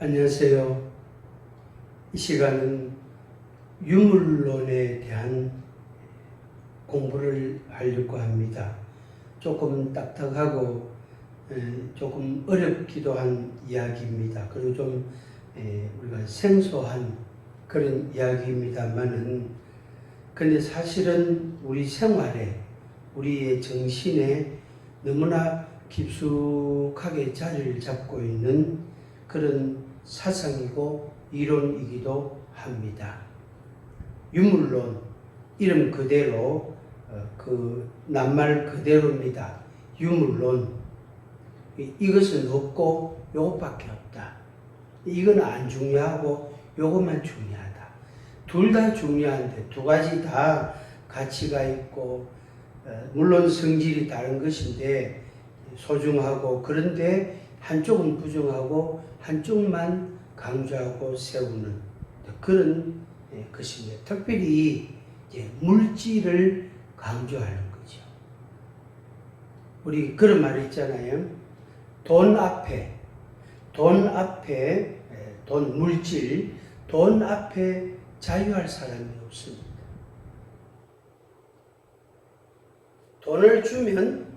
안녕하세요. 이 시간은 유물론에 대한 공부를 하려고 합니다. 조금 딱딱하고 조금 어렵기도 한 이야기입니다. 그리고 좀 우리가 생소한 그런 이야기입니다만은, 근데 사실은 우리 생활에, 우리의 정신에 너무나 깊숙하게 자리를 잡고 있는 그런 사상이고 이론이기도 합니다. 유물론, 이름 그대로 그 낱말 그대로입니다. 유물론, 이것은 없고 요것밖에 없다. 이건 안 중요하고 요것만 중요하다. 둘 다 중요한데 두 가지 다 가치가 있고 물론 성질이 다른 것인데 소중하고, 그런데 한쪽은 부정하고 한쪽만 강조하고 세우는 그런 것입니다. 특별히 이제 물질을 강조하는 거죠. 우리 그런 말 있잖아요. 돈 앞에 물질, 돈 앞에 자유할 사람이 없습니다. 돈을 주면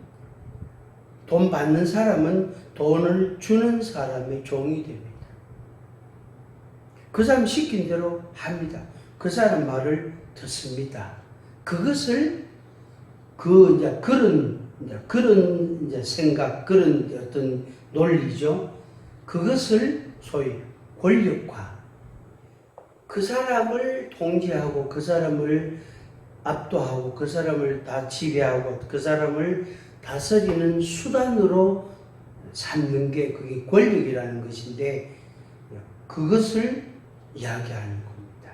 돈 받는 사람은 돈을 주는 사람의 종이 됩니다. 그 사람 시킨 대로 합니다. 그 사람 말을 듣습니다. 그것을 그런 생각, 그런 어떤 논리죠. 그것을 소위 권력화. 그 사람을 통제하고, 그 사람을 압도하고, 그 사람을 다 지배하고, 그 사람을 다스리는 수단으로 삼는 게 그게 권력이라는 것인데, 그것을 이야기하는 겁니다.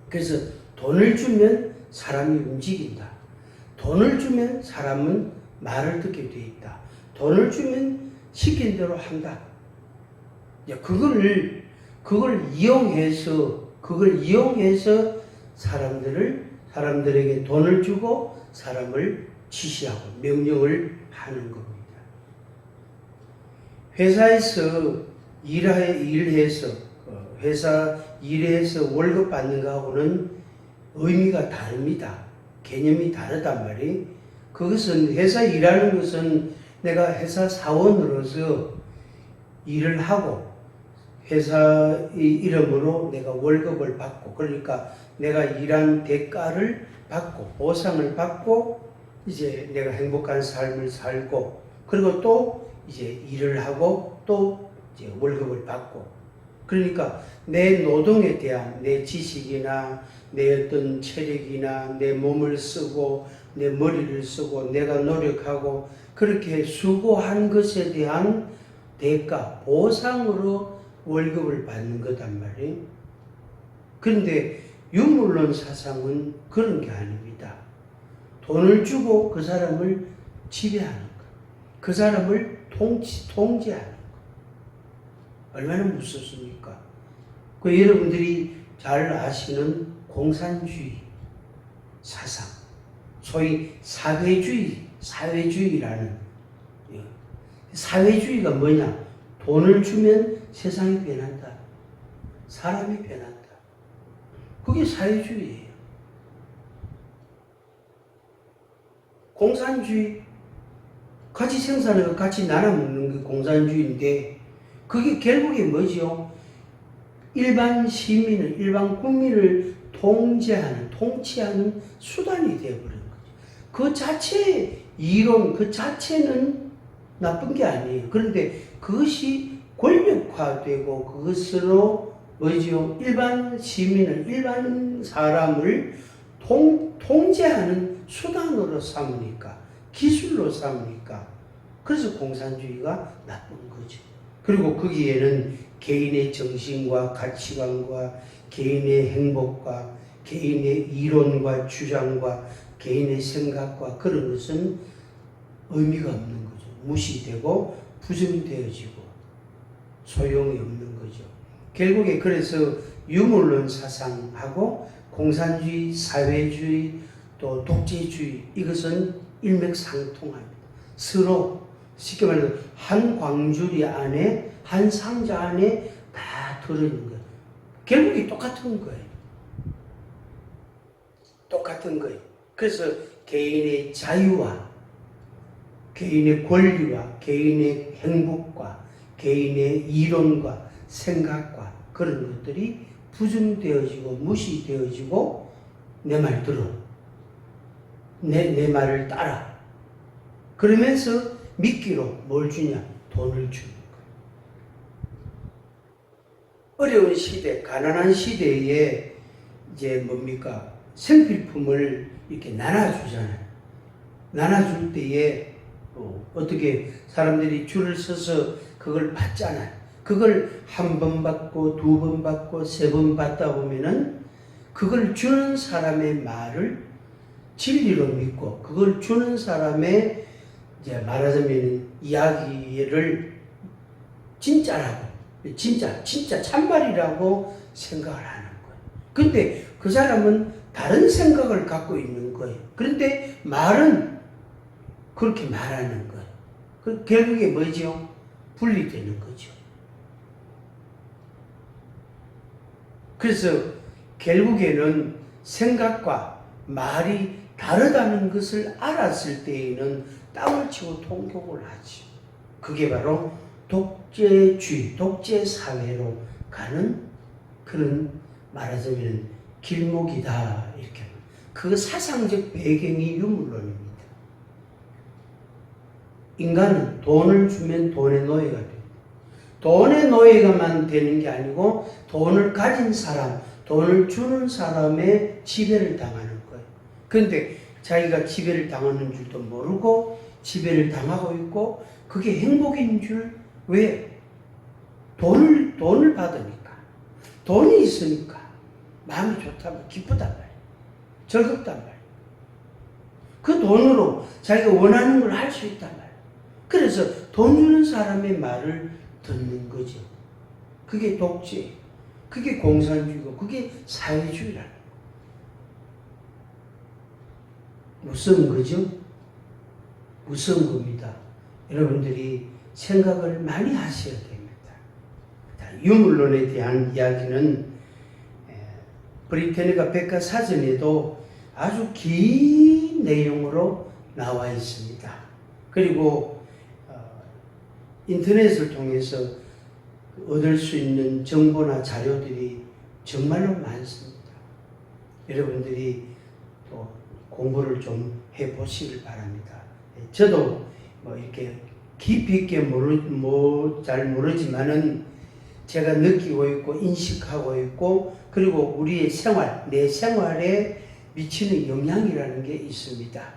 그래서 돈을 주면 사람이 움직인다. 돈을 주면 사람은 말을 듣게 돼 있다. 돈을 주면 시킨 대로 한다. 그걸 이용해서 사람들에게 돈을 주고 사람을 지시하고 명령을 하는 겁니다. 회사에서 일해서 월급 받는 거하고는 의미가 다릅니다. 개념이 다르단 말이에요. 그것은 회사 일하는 것은 내가 회사 사원으로서 일을 하고 회사 이름으로 내가 월급을 받고, 그러니까 내가 일한 대가를 받고 보상을 받고 이제 내가 행복한 삶을 살고, 그리고 또 이제 일을 하고 또 이제 월급을 받고, 그러니까 내 노동에 대한 내 지식이나 내 어떤 체력이나 내 몸을 쓰고 내 머리를 쓰고 내가 노력하고 그렇게 수고한 것에 대한 대가, 보상으로 월급을 받는 거단 말이에요. 그런데 유물론 사상은 그런 게 아닙니다. 돈을 주고 그 사람을 지배하는 것, 그 사람을 통제하는 것. 얼마나 무섭습니까? 여러분들이 잘 아시는 공산주의 사상, 소위 사회주의라는, 사회주의가 뭐냐? 돈을 주면 세상이 변한다. 사람이 변한다. 그게 사회주의예요. 공산주의, 같이 생산하고 같이 나눠먹는 게 공산주의인데, 그게 결국에 뭐죠? 일반 시민을, 일반 국민을 통치하는 수단이 되어버린 거죠. 그 자체의 이론, 그 자체는 나쁜 게 아니에요. 그런데 그것이 권력화되고 그것으로 뭐죠? 일반 시민을, 일반 사람을 통제하는 수단으로 삼으니까, 기술로 삼으니까, 그래서 공산주의가 나쁜 거죠. 그리고 거기에는 개인의 정신과 가치관과 개인의 행복과 개인의 이론과 주장과 개인의 생각과 그런 것은 의미가 없는 거죠. 무시되고 부정되어지고 소용이 없는 거죠. 결국에 그래서 유물론 사상하고 공산주의, 사회주의, 또 독재주의, 이것은 일맥상통합니다. 서로 쉽게 말해서 한 광주리 안에, 한 상자 안에 다 들어있는 거예요. 결국이 똑같은 거예요. 똑같은 거예요. 그래서 개인의 자유와 개인의 권리와 개인의 행복과 개인의 이론과 생각과 그런 것들이 부정되어지고 무시되어지고 내 말 들어. 내 말을 따라. 그러면서 미끼로 뭘 주냐? 돈을 주는 거예요. 어려운 시대, 가난한 시대에 이제 뭡니까? 생필품을 이렇게 나눠주잖아요. 나눠줄 때에 어떻게 사람들이 줄을 서서 그걸 받잖아요. 그걸 한 번 받고 두 번 받고 세 번 받다 보면은 그걸 주는 사람의 말을 진리로 믿고 그걸 주는 사람의 이제 말하자면 이야기를 진짜라고 진짜 참말이라고 생각을 하는 거예요. 근데 그 사람은 다른 생각을 갖고 있는 거예요. 그런데 말은 그렇게 말하는 거예요. 그 결국에 뭐죠? 분리되는 거죠. 그래서 결국에는 생각과 말이 다르다는 것을 알았을 때에는 땅을 치고 통곡을 하죠. 그게 바로 독재주의, 독재사회로 가는 그런 말하자면 길목이다. 이렇게. 그 사상적 배경이 유물론입니다. 인간은 돈을 주면 돈의 노예가 됩니다. 돈의 노예가만 되는 게 아니고 돈을 가진 사람, 돈을 주는 사람의 지배를 당하는 거예요. 그런데 자기가 지배를 당하는 줄도 모르고 지배를 당하고 있고 그게 행복인 줄 왜? 돈을 받으니까. 돈이 있으니까 마음이 좋단 말이에요. 기쁘단 말이에요. 즐겁단 말이에요. 그 돈으로 자기가 원하는 걸 할 수 있단 말이에요. 그래서 돈 주는 사람의 말을 듣는 거죠. 그게 독재, 그게 공산주의고 그게 사회주의라는 거예요. 무서운 거죠? 무서운 겁니다. 여러분들이 생각을 많이 하셔야 됩니다. 유물론에 대한 이야기는 브리테니카 백과사전에도 아주 긴 내용으로 나와 있습니다. 그리고 인터넷을 통해서 얻을 수 있는 정보나 자료들이 정말로 많습니다. 여러분들이 또 공부를 좀 해보시길 바랍니다. 저도 뭐 이렇게 깊이 있게 잘 모르지만은 제가 느끼고 있고 인식하고 있고 그리고 우리의 생활, 내 생활에 미치는 영향이라는 게 있습니다.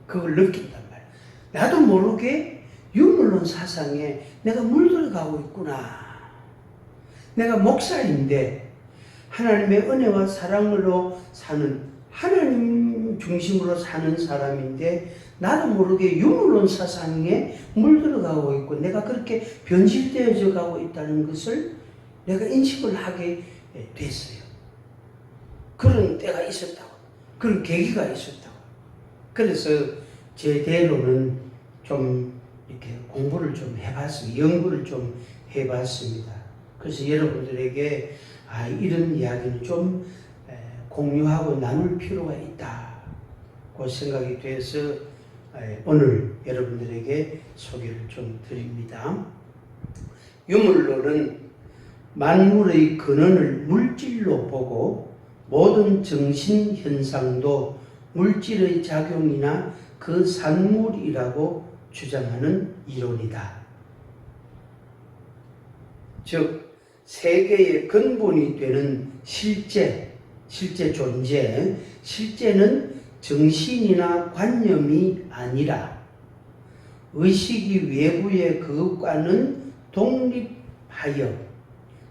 그걸 느낀단 말이에요. 나도 모르게 유물론 사상에 내가 물들어가고 있구나. 내가 목사인데 하나님의 은혜와 사랑으로 사는 하나님 중심으로 사는 사람인데 나도 모르게 유물론 사상에 물들어가고 있고 내가 그렇게 변질되어져 가고 있다는 것을 내가 인식을 하게 됐어요. 그런 때가 있었다고. 그런 계기가 있었다고. 그래서 제대로는 좀 이렇게 공부를 좀 해봤습니다. 연구를 좀 해봤습니다. 그래서 여러분들에게 이런 이야기는 좀 공유하고 나눌 필요가 있다고 생각이 돼서 오늘 여러분들에게 소개를 좀 드립니다. 유물론은 만물의 근원을 물질로 보고 모든 정신 현상도 물질의 작용이나 그 산물이라고 주장하는 이론이다. 즉 세계의 근본이 되는 실제 존재, 실제는 정신이나 관념이 아니라 의식이 외부의 그것과는 독립하여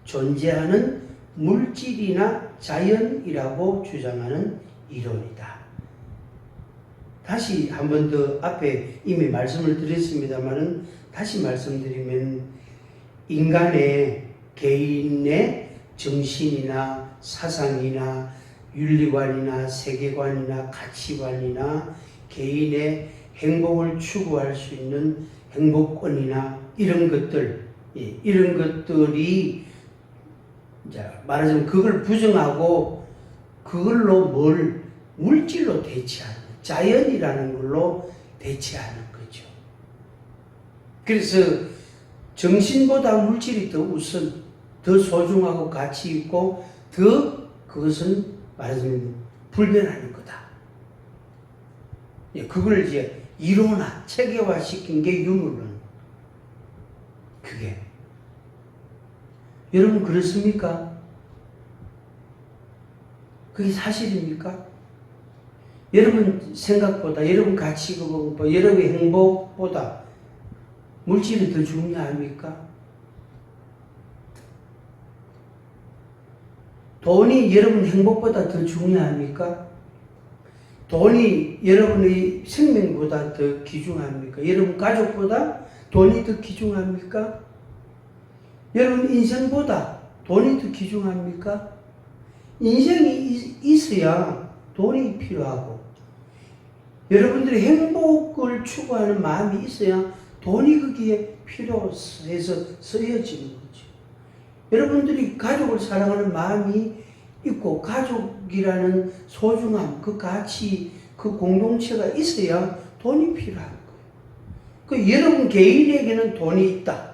존재하는 물질이나 자연이라고 주장하는 이론이다. 다시 한 번 더 앞에 이미 말씀을 드렸습니다만은 다시 말씀드리면 인간의 개인의 정신이나 사상이나 윤리관이나 세계관이나 가치관이나 개인의 행복을 추구할 수 있는 행복권이나 이런 것들, 이런 것들이 이제 말하자면 그걸 부정하고 그걸로 뭘 물질로 대체하는, 자연이라는 걸로 대체하는 거죠. 그래서 정신보다 물질이 더 우선, 더 소중하고 가치 있고 더 그것은 말하자면 불변하는 거다. 그걸 이제 이론화, 체계화 시킨 게 유물론. 그게. 여러분 그렇습니까? 그게 사실입니까? 여러분 생각보다, 여러분 가치관보다, 여러분의 행복보다 물질이 더 중요합니까? 돈이 여러분 행복보다 더 중요합니까? 돈이 여러분의 생명보다 더 귀중합니까? 여러분 가족보다 돈이 더 귀중합니까? 여러분 인생보다 돈이 더 귀중합니까? 인생이 있어야 돈이 필요하고 여러분들이 행복을 추구하는 마음이 있어야 돈이 거기에 필요해서 쓰여지는 거죠. 여러분들이 가족을 사랑하는 마음이 있고 가족이라는 소중함, 그 가치, 그 공동체가 있어야 돈이 필요한 거예요. 그 여러분 개인에게는 돈이 있다.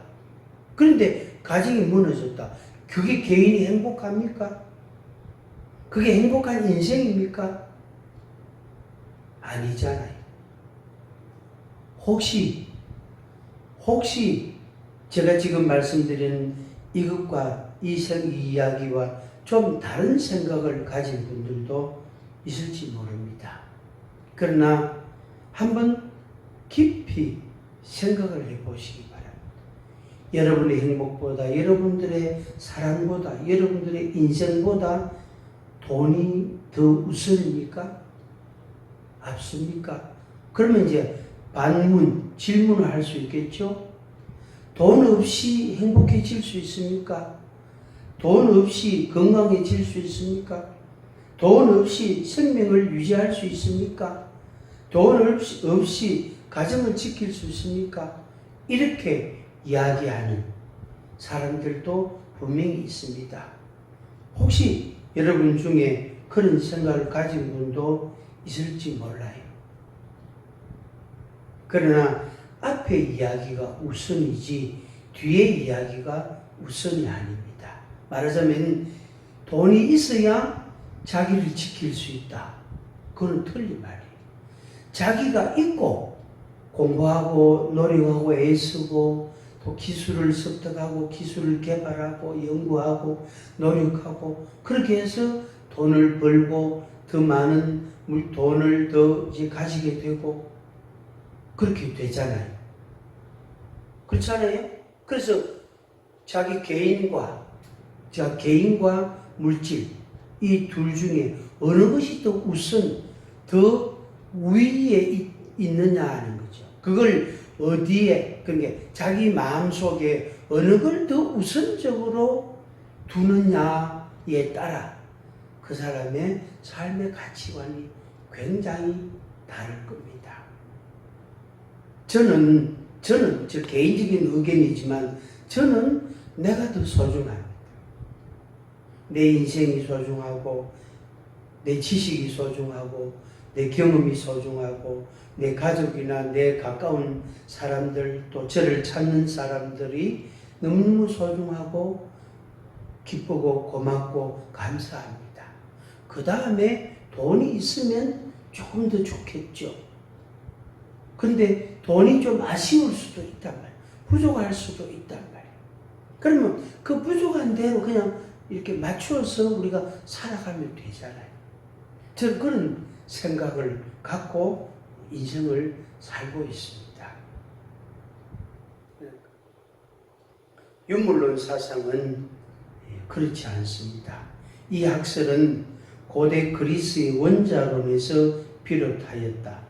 그런데 가정이 무너졌다. 그게 개인이 행복합니까? 그게 행복한 인생입니까? 아니잖아요. 혹시 제가 지금 말씀드린 이것과 이 이야기와 좀 다른 생각을 가진 분들도 있을지 모릅니다. 그러나 한번 깊이 생각을 해보시기 바랍니다. 여러분의 행복보다, 여러분들의 사랑보다, 여러분들의 인생보다 돈이 더 우선입니까? 앞섭니까? 그러면 이제 질문을 할 수 있겠죠? 돈 없이 행복해질 수 있습니까? 돈 없이 건강해질 수 있습니까? 돈 없이 생명을 유지할 수 있습니까? 돈 없이 가정을 지킬 수 있습니까? 이렇게 이야기하는 사람들도 분명히 있습니다. 혹시 여러분 중에 그런 생각을 가진 분도 있을지 몰라요. 그러나 앞에 이야기가 우선이지 뒤에 이야기가 우선이 아닙니다. 말하자면 돈이 있어야 자기를 지킬 수 있다. 그건 틀린 말이에요. 자기가 있고 공부하고 노력하고 애쓰고 또 기술을 습득하고 기술을 개발하고 연구하고 노력하고 그렇게 해서 돈을 벌고 더 많은 돈을 더 이제 가지게 되고 그렇게 되잖아요. 그렇잖아요. 그래서 자기 개인과 물질 이 둘 중에 어느 것이 더 우선 더 위에 있느냐 하는 거죠. 그걸 어디에 그러니까 자기 마음속에 어느 걸 더 우선적으로 두느냐에 따라 그 사람의 삶의 가치관이 굉장히 다를 겁니다. 저는 저 개인적인 의견이지만 저는 내가 더 소중합니다. 내 인생이 소중하고 내 지식이 소중하고 내 경험이 소중하고 내 가족이나 내 가까운 사람들 또 저를 찾는 사람들이 너무 소중하고 기쁘고 고맙고 감사합니다. 그 다음에 돈이 있으면 조금 더 좋겠죠. 근데 돈이 좀 아쉬울 수도 있단 말이에요. 부족할 수도 있단 말이에요. 그러면 그 부족한 대로 그냥 이렇게 맞추어서 우리가 살아가면 되잖아요. 저는 그런 생각을 갖고 인생을 살고 있습니다. 유물론 사상은 그렇지 않습니다. 이 학설은 고대 그리스의 원자론에서 비롯하였다.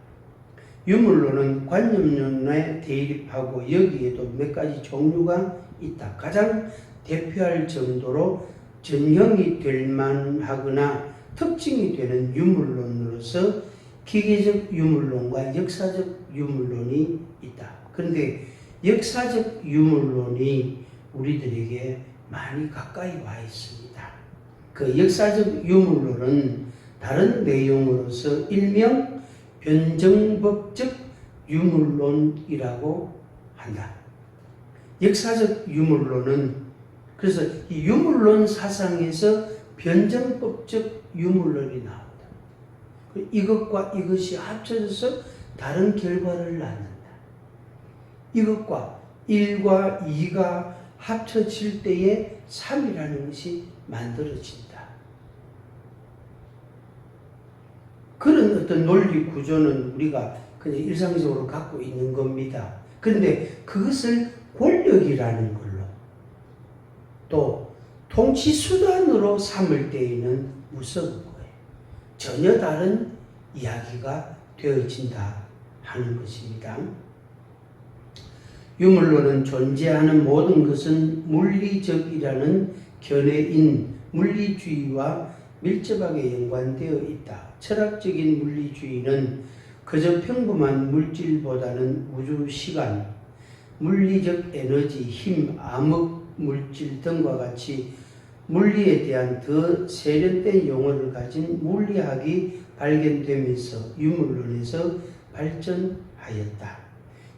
유물론은 관념론에 대립하고 여기에도 몇 가지 종류가 있다. 가장 대표할 정도로 전형이 될 만하거나 특징이 되는 유물론으로서 기계적 유물론과 역사적 유물론이 있다. 그런데 역사적 유물론이 우리들에게 많이 가까이 와 있습니다. 그 역사적 유물론은 다른 내용으로서 일명 변정법적 유물론이라고 한다. 역사적 유물론은 그래서 이 유물론 사상에서 변정법적 유물론이 나온다. 이것과 이것이 합쳐져서 다른 결과를 낳는다. 이것과 1과 2가 합쳐질 때에 3이라는 것이 만들어진다. 그런 어떤 논리 구조는 우리가 그냥 일상적으로 갖고 있는 겁니다. 그런데 그것을 권력이라는 걸로 또 통치 수단으로 삼을 때에는 무서운 거예요. 전혀 다른 이야기가 되어진다 하는 것입니다. 유물론은 존재하는 모든 것은 물리적이라는 견해인 물리주의와 밀접하게 연관되어 있다. 철학적인 물리주의는 그저 평범한 물질보다는 우주, 시간, 물리적 에너지, 힘, 암흑, 물질 등과 같이 물리에 대한 더 세련된 용어를 가진 물리학이 발견되면서 유물론에서 발전하였다.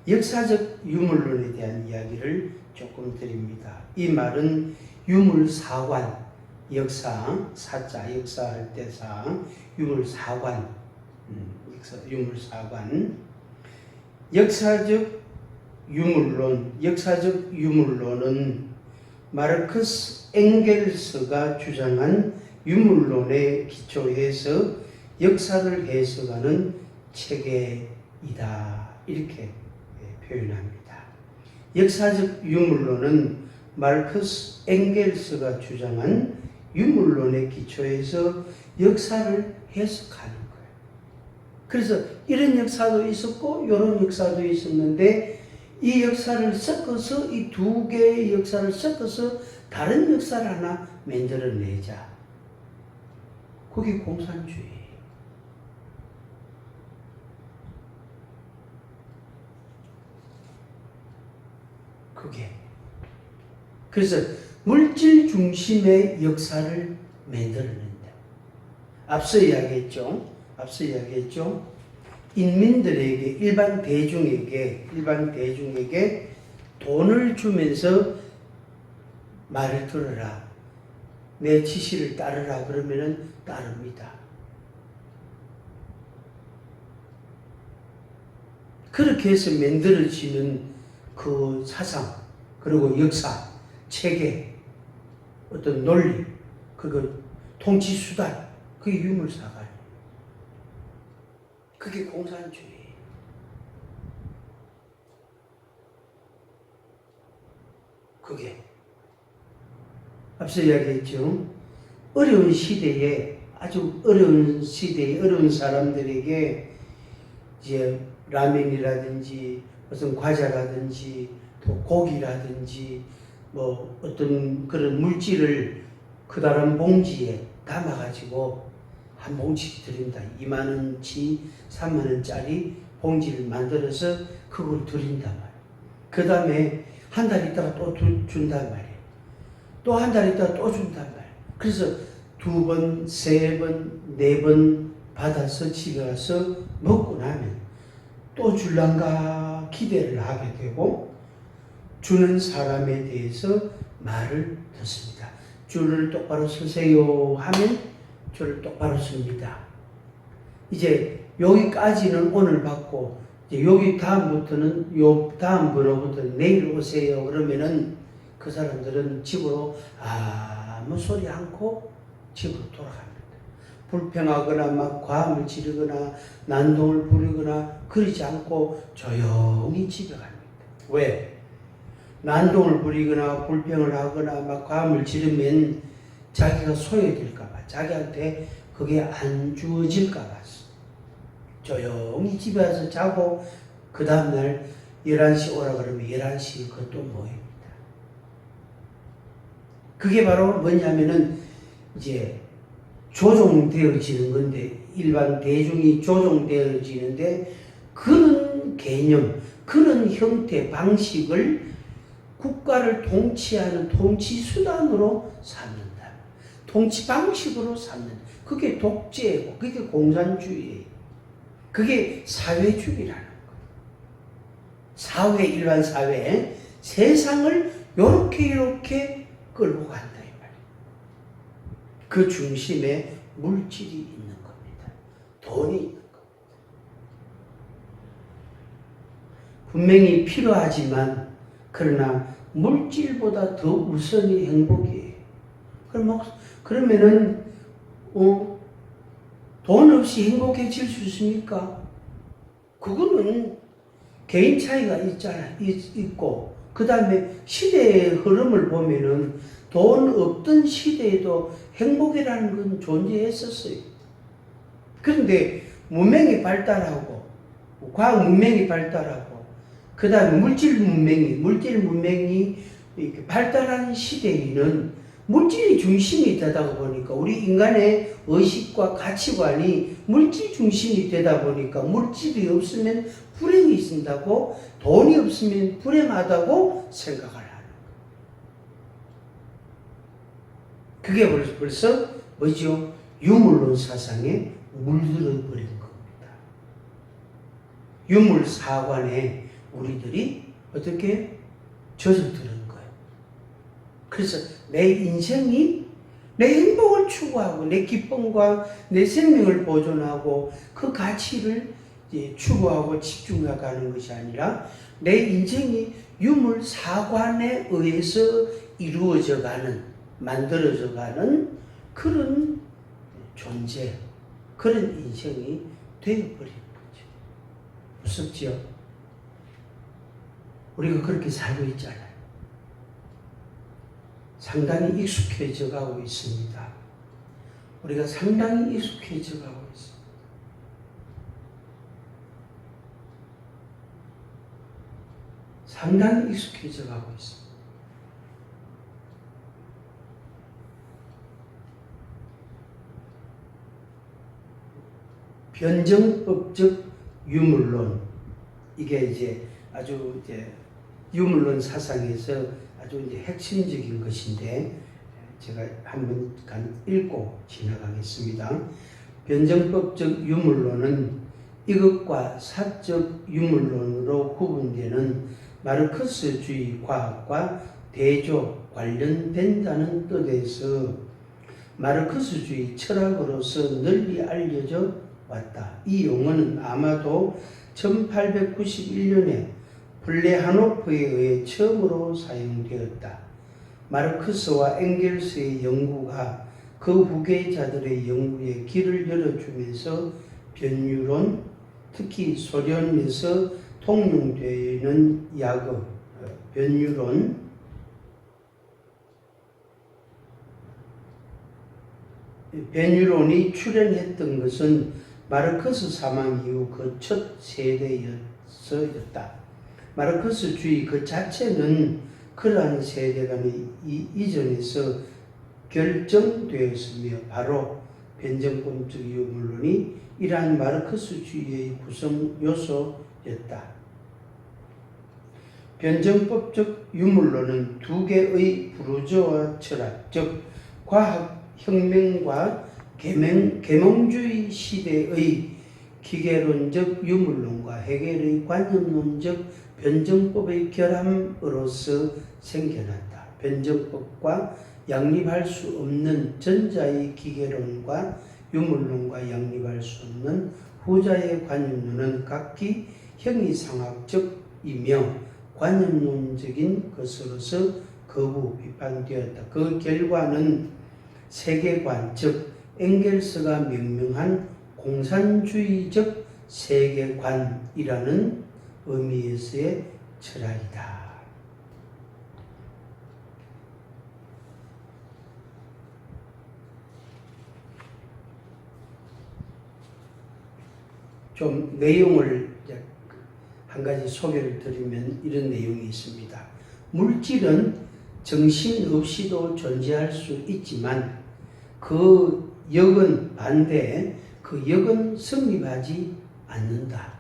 역사적 유물론에 대한 이야기를 조금 드립니다. 이 말은 유물사관, 역사, 사자, 역사할 때 사, 유물사관, 유물사관, 역사적 유물론은 마르크스 엥겔스가 주장한 유물론에 기초해서 역사를 해석하는 체계이다. 이렇게 표현합니다. 역사적 유물론은 마르크스 엥겔스가 주장한 유물론에 기초해서 역사를 해석하는 거예요. 그래서 이런 역사도 있었고 이런 역사도 있었는데 이 역사를 섞어서 이 두 개의 역사를 섞어서 다른 역사를 하나 만들어내자. 그게 공산주의. 그게. 그래서 물질 중심의 역사를 만들어낸다. 앞서 이야기했죠. 인민들에게 일반 대중에게 돈을 주면서 말을 들어라. 내 지시를 따르라. 그러면은 따릅니다. 그렇게 해서 만들어지는 그 사상, 그리고 역사, 체계, 어떤 논리, 그거 통치 수단, 그게 유물사관. 그게 공산주의. 그게 앞서 이야기했죠. 어려운 시대에 어려운 사람들에게 이제 라면이라든지 무슨 과자라든지 또 고기라든지 뭐 어떤 그런 물질을 커다란 봉지에 담아가지고 한 봉지 드린다. 2만 원치, 3만 원짜리 봉지를 만들어서 그걸 드린단 말이에요. 그 다음에 한 달 있다가 또 준단 말이에요. 또 한 달 있다가 또 준단 말이에요. 그래서 2번, 3번, 4번 받아서 집에 가서 먹고 나면 또 줄란가 기대를 하게 되고 주는 사람에 대해서 말을 듣습니다. 줄을 똑바로 서세요 하면 줄을 똑바로 씁니다. 이제 여기까지는 오늘 받고 이제 여기 다음부터는 다음 번호부터 내일 오세요. 그러면은 그 사람들은 집으로 아무 소리 않고 집으로 돌아갑니다. 불평하거나 막 과음을 지르거나 난동을 부리거나 그러지 않고 조용히 집에 갑니다. 왜? 난동을 부리거나 불평을 하거나 막 과음을 지르면 자기가 소외될까봐, 자기한테 그게 안 주어질까봐 조용히 집에 와서 자고 그 다음날 11시 오라 그러면 11시에 그것도 모입니다. 그게 바로 뭐냐면은 이제 조종되어지는 건데, 일반 대중이 조종되어지는데 그런 그런 개념, 그런 형태, 방식을 국가를 통치하는 통치 수단으로 삼는다. 통치 방식으로 삼는다. 그게 독재고, 그게 공산주의예요. 그게 사회주의라는 거예요. 사회, 일반 사회, 세상을 이렇게 끌고 간다. 이 말이에요. 그 중심에 물질이 있는 겁니다. 돈이 있는 겁니다. 분명히 필요하지만, 그러나 물질보다 더 우선이 행복이에요. 그러면은, 돈 없이 행복해질 수 있습니까? 그거는 개인 차이가 있고, 그 다음에 시대의 흐름을 보면은 돈 없던 시대에도 행복이라는 건 존재했었어요. 그런데 문명이 발달하고, 과학 문명이 발달하고, 그 다음에 물질 문명이 이렇게 발달한 시대에는 물질이 중심이 되다 보니까 우리 인간의 의식과 가치관이 물질 중심이 되다 보니까 물질이 없으면 불행이 있다고, 돈이 없으면 불행하다고 생각을 하는 거예요. 그게 벌써 뭐죠? 유물론 사상에 물들어 버린 겁니다. 유물 사관에 우리들이 어떻게 젖어드는 거예요. 그래서 내 인생이 내 행복을 추구하고 내 기쁨과 내 생명을 보존하고 그 가치를 추구하고 집중해 가는 것이 아니라 내 인생이 유물 사관에 의해서 이루어져 가는, 만들어져 가는 그런 존재, 그런 인생이 되어버린 거죠. 무섭지요? 우리가 그렇게 살고 있잖아요. 상당히 익숙해져 가고 있습니다. 우리가 상당히 익숙해져 가고 있습니다. 상당히 익숙해져 가고 있습니다. 변정법적 유물론, 이게 이제 아주 유물론 사상에서 아주 핵심적인 것인데, 제가 한번 읽고 지나가겠습니다. 변정법적 유물론은 이것과 사적 유물론으로 구분되는 마르크스주의 과학과 대조 관련된다는 뜻에서 마르크스주의 철학으로서 널리 알려져 왔다. 이 용어는 아마도 1891년에 플레하노프에 의해 처음으로 사용되었다. 마르크스와 엥겔스의 연구가 그 후계자들의 연구에 길을 열어주면서 변유론, 특히 소련에서 통용되는 약어, 변유론이 출현했던 것은 마르크스 사망 이후 그 첫 세대였다. 마르크스주의 그 자체는 그러한 세대간의 이전에서 결정되었으며 바로 변정법적 유물론이 이러한 마르크스주의의 구성 요소였다. 변정법적 유물론은 두 개의 부르주아 철학, 즉 과학혁명과 계몽주의 시대의 기계론적 유물론과 헤겔의 관념론적 변정법의 결함으로서 생겨났다. 변정법과 양립할 수 없는 전자의 기계론과 유물론과 양립할 수 없는 후자의 관념론은 각기 형이상학적이며 관념론적인 것으로서 거부 비판되었다. 그 결과는 세계관, 즉 엥겔스가 명명한 공산주의적 세계관이라는 의미에서의 철학이다. 좀 내용을 한 가지 소개를 드리면 이런 내용이 있습니다. 물질은 정신 없이도 존재할 수 있지만 그 역은 반대에 그 역은 성립하지 않는다.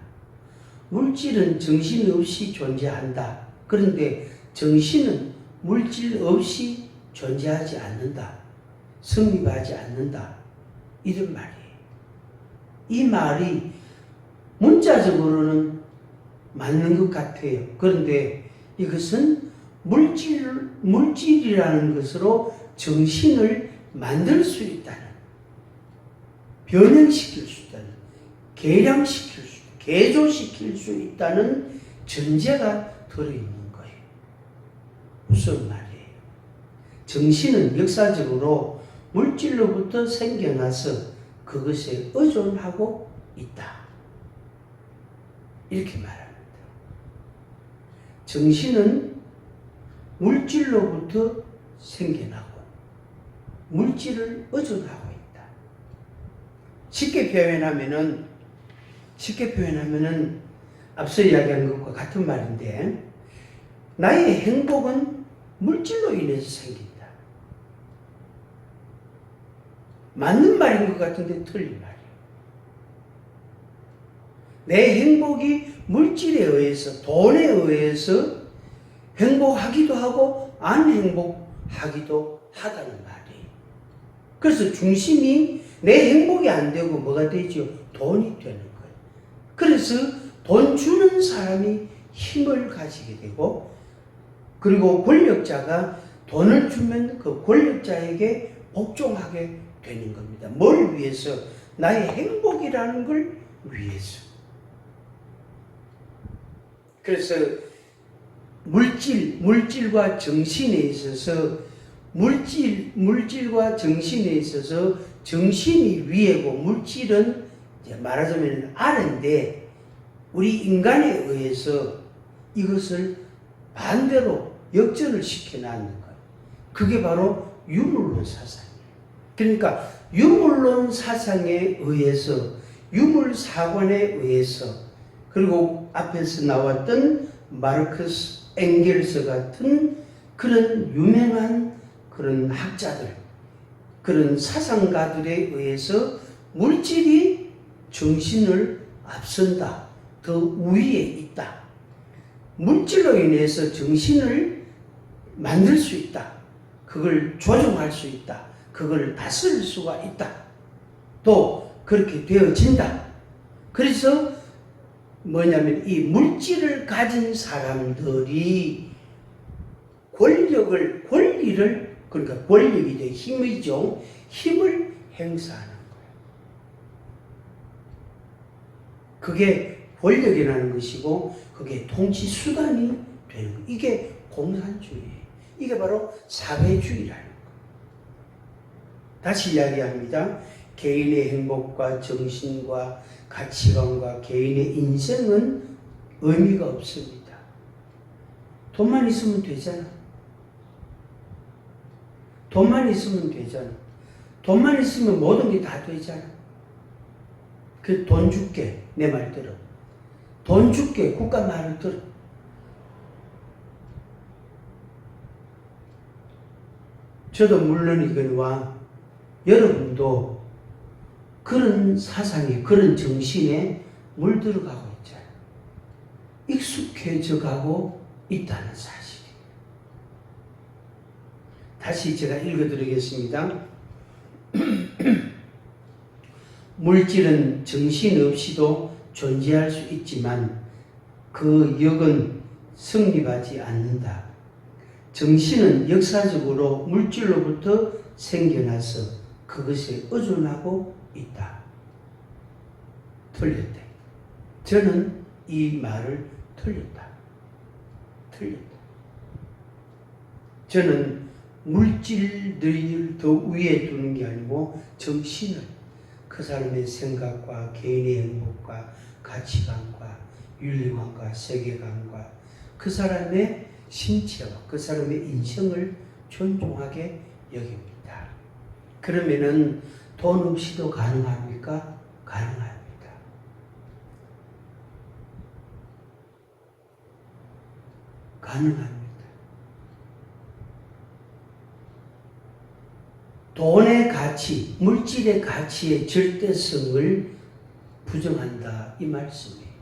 물질은 정신 없이 존재한다. 그런데 정신은 물질 없이 존재하지 않는다. 성립하지 않는다. 이런 말이에요. 이 말이 문자적으로는 맞는 것 같아요. 그런데 이것은 물질이라는 것으로 정신을 만들 수 있다는, 변형시킬 수 있다는, 개량시킬 수 있다는, 개조시킬 수 있다는 전제가 들어있는 거예요. 무슨 말이에요? 정신은 역사적으로 물질로부터 생겨나서 그것에 의존하고 있다. 이렇게 말합니다. 정신은 물질로부터 생겨나고 물질을 의존하고 있다. 쉽게 표현하면은 앞서 이야기한 것과 같은 말인데, 나의 행복은 물질로 인해서 생긴다. 맞는 말인 것 같은데 틀린 말이에요. 내 행복이 물질에 의해서, 돈에 의해서 행복하기도 하고 안 행복하기도 하다는 말이에요. 그래서 중심이 내 행복이 안 되고 뭐가 되죠? 돈이 되는 거예요. 그래서 돈 주는 사람이 힘을 가지게 되고, 그리고 권력자가 돈을 주면 그 권력자에게 복종하게 되는 겁니다. 뭘 위해서? 나의 행복이라는 걸 위해서. 그래서 물질과 정신에 있어서 물질과 정신에 있어서 정신이 위에고 물질은 이제 말하자면 아래인데, 우리 인간에 의해서 이것을 반대로 역전을 시켜놨는 거예요. 그게 바로 유물론 사상이에요. 그러니까 유물론 사상에 의해서, 유물사관에 의해서, 그리고 앞에서 나왔던 마르크스, 엥겔스 같은 그런 유명한 그런 학자들, 그런 사상가들에 의해서 물질이 정신을 앞선다. 더 우위에 있다. 물질로 인해서 정신을 만들 수 있다. 그걸 조종할 수 있다. 그걸 다스릴 수가 있다. 또 그렇게 되어진다. 그래서 뭐냐면 이 물질을 가진 사람들이 권리를, 그러니까 권력이 돼, 힘이죠. 힘을 행사하는 거예요. 그게 권력이라는 것이고, 그게 통치 수단이 되는 거예요. 이게 공산주의예요. 이게 바로 사회주의라는 거예요. 다시 이야기합니다. 개인의 행복과 정신과 가치관과 개인의 인생은 의미가 없습니다. 돈만 있으면 되잖아. 돈만 있으면 되잖아. 돈만 있으면 모든 게 다 되잖아. 그 돈 줄게, 내 말 들어. 돈 줄게, 국가 말을 들어. 저도 물론이거니와 여러분도 그런 사상에, 그런 정신에 물들어가고 있잖아요. 익숙해져 가고 있다는 사실이에요. 다시 제가 읽어드리겠습니다. 물질은 정신 없이도 존재할 수 있지만 그 역은 성립하지 않는다. 정신은 역사적으로 물질로부터 생겨나서 그것에 의존하고 있다. 틀렸다. 저는 이 말을 틀렸다. 저는 물질들을 더 위에 두는 게 아니고 정신을, 그 사람의 생각과 개인의 행복과 가치관과 윤리관과 세계관과 그 사람의 신체와 그 사람의 인생을 존중하게 여깁니다. 그러면은 돈 없이도 가능합니까? 가능합니다. 가능합니다. 돈의 가치, 물질의 가치의 절대성을 부정한다, 이 말씀이에요.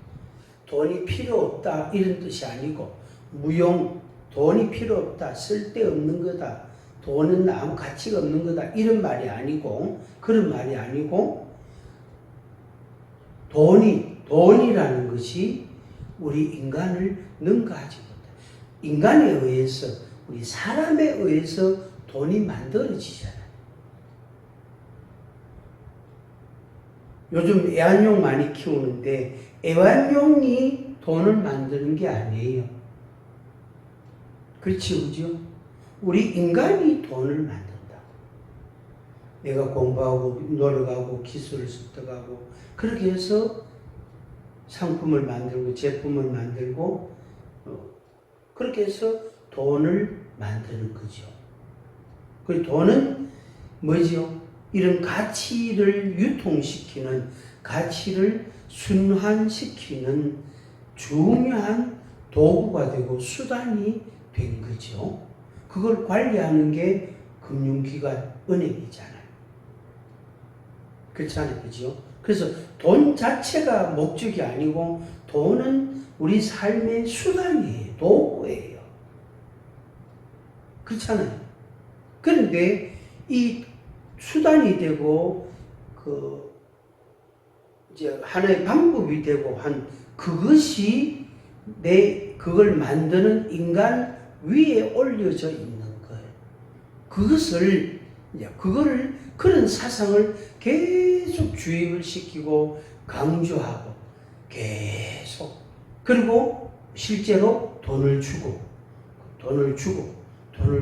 돈이 필요 없다 이런 뜻이 아니고 무용, 돈이 필요 없다, 쓸데없는 거다, 돈은 아무 가치가 없는 거다 이런 말이 아니고 그런 말이 아니고 돈이라는 것이 우리 인간을 능가하지 못해. 인간에 의해서 우리 사람에 의해서 돈이 만들어지잖아요. 요즘 애완용 많이 키우는데 애완용이 돈을 만드는 게 아니에요. 그렇지, 그죠? 우리 인간이 돈을 만든다고. 내가 공부하고 노력하고 기술을 습득하고 그렇게 해서 상품을 만들고 제품을 만들고 그렇게 해서 돈을 만드는 거죠. 그 돈은 뭐죠? 이런 가치를 유통시키는, 가치를 순환시키는 중요한 도구가 되고 수단이 된 거죠. 그걸 관리하는 게 금융기관, 은행이잖아요. 그렇잖아요. 그죠? 그래서 돈 자체가 목적이 아니고 돈은 우리 삶의 수단이에요. 도구예요. 그렇잖아요. 그런데 이 수단이 되고 이제 하나의 방법이 되고 한 그것이 그걸 만드는 인간 위에 올려져 있는 거예요. 그거를 그런 사상을 계속 주입을 시키고 강조하고 계속 그리고 실제로 돈을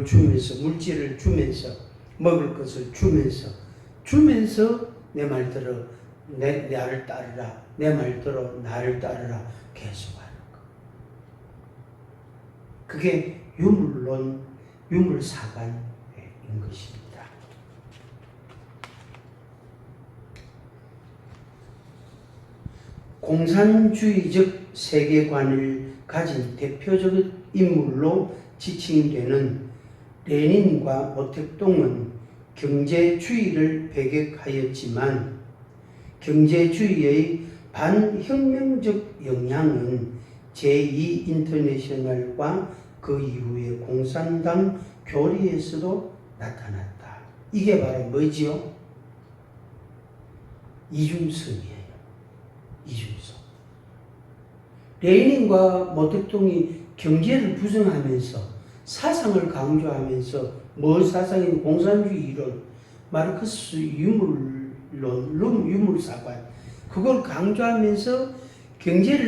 주면서 물질을 주면서 먹을 것을 주면서 내 말대로 나를 따르라 내 말대로 나를 따르라 계속하는 거. 그게 유물론 유물사관인 것입니다. 공산주의적 세계관을 가진 대표적인 인물로 지칭되는 레닌과 모택동은 경제주의를 배격하였지만 경제주의의 반혁명적 영향은 제2인터내셔널과 그 이후의 공산당 교리에서도 나타났다. 이게 바로 뭐지요? 이중성이에요. 이중성. 레닌과 모택동이 경제를 부정하면서 사상을 강조하면서 사상인 공산주의 이론, 마르크스 유물론, 유물사관 그걸 강조하면서 경제를